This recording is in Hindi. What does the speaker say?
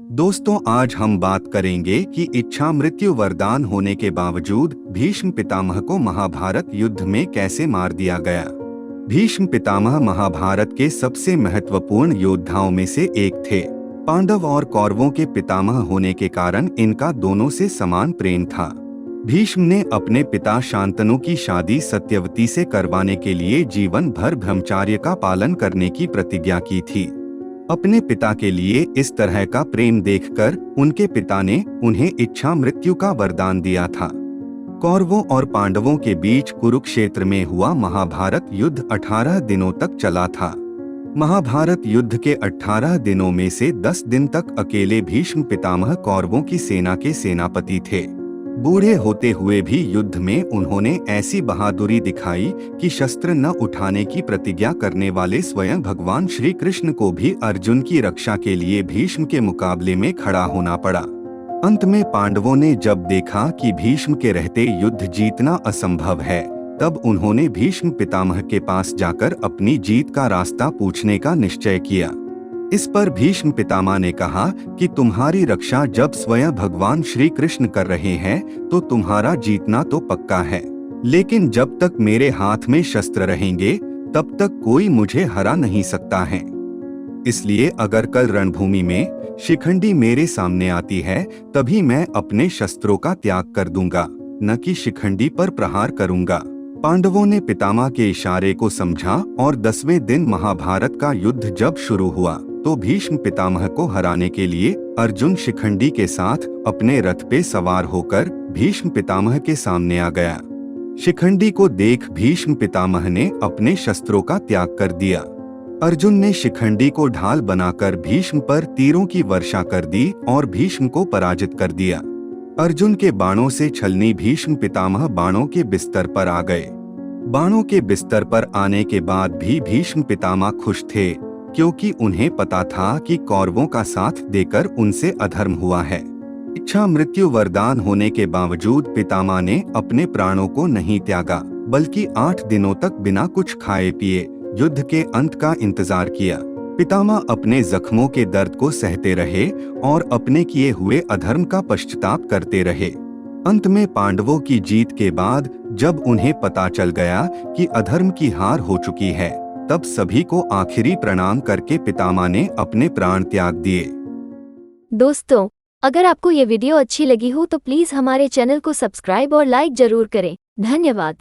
दोस्तों, आज हम बात करेंगे कि इच्छा मृत्यु वरदान होने के बावजूद भीष्म पितामह को महाभारत युद्ध में कैसे मार दिया गया। भीष्म पितामह महाभारत के सबसे महत्वपूर्ण योद्धाओं में से एक थे। पांडव और कौरवों के पितामह होने के कारण इनका दोनों से समान प्रेम था। भीष्म ने अपने पिता शांतनु की शादी सत्यवती से करवाने के लिए जीवन भर ब्रह्मचर्य का पालन करने की प्रतिज्ञा की थी। अपने पिता के लिए इस तरह का प्रेम देखकर उनके पिता ने उन्हें इच्छा मृत्यु का वरदान दिया था। कौरवों और पांडवों के बीच कुरुक्षेत्र में हुआ महाभारत युद्ध 18 दिनों तक चला था। महाभारत युद्ध के 18 दिनों में से 10 दिन तक अकेले भीष्म पितामह कौरवों की सेना के सेनापति थे। बूढ़े होते हुए भी युद्ध में उन्होंने ऐसी बहादुरी दिखाई कि शस्त्र न उठाने की प्रतिज्ञा करने वाले स्वयं भगवान श्री कृष्ण को भी अर्जुन की रक्षा के लिए भीष्म के मुकाबले में खड़ा होना पड़ा। अंत में पांडवों ने जब देखा कि भीष्म के रहते युद्ध जीतना असंभव है, तब उन्होंने भीष्म पितामह के पास जाकर अपनी जीत का रास्ता पूछने का निश्चय किया। इस पर भीष्म पितामह ने कहा कि तुम्हारी रक्षा जब स्वयं भगवान श्री कृष्ण कर रहे हैं तो तुम्हारा जीतना तो पक्का है, लेकिन जब तक मेरे हाथ में शस्त्र रहेंगे तब तक कोई मुझे हरा नहीं सकता है। इसलिए अगर कल रणभूमि में शिखंडी मेरे सामने आती है तभी मैं अपने शस्त्रों का त्याग कर दूंगा, न कि शिखंडी पर प्रहार करूंगा। पांडवों ने पितामह के इशारे को समझा और 10वें दिन महाभारत का युद्ध जब शुरू हुआ तो भीष्म पितामह को हराने के लिए अर्जुन शिखंडी के साथ अपने रथ पे सवार होकर भीष्म पितामह के सामने आ गया। शिखंडी को देख भीष्म पितामह ने अपने शस्त्रों का त्याग कर दिया। अर्जुन ने शिखंडी को ढाल बनाकर भीष्म पर तीरों की वर्षा कर दी और भीष्म को पराजित कर दिया। अर्जुन के बाणों से छलनी भीष्म पितामह बाणों के बिस्तर पर आ गए। बाणों के बिस्तर पर आने के बाद भी भीष्म पितामह खुश थे, क्योंकि उन्हें पता था कि कौरवों का साथ देकर उनसे अधर्म हुआ है। इच्छा मृत्यु वरदान होने के बावजूद पितामह ने अपने प्राणों को नहीं त्यागा, बल्कि 8 दिनों तक बिना कुछ खाए पिए युद्ध के अंत का इंतजार किया। पितामह अपने जख्मों के दर्द को सहते रहे और अपने किए हुए अधर्म का पश्चाताप करते रहे। अंत में पांडवों की जीत के बाद जब उन्हें पता चल गया कि अधर्म की हार हो चुकी है, तब सभी को आखिरी प्रणाम करके पितामह ने अपने प्राण त्याग दिए। दोस्तों, अगर आपको ये वीडियो अच्छी लगी हो तो प्लीज हमारे चैनल को सब्सक्राइब और लाइक जरूर करें। धन्यवाद।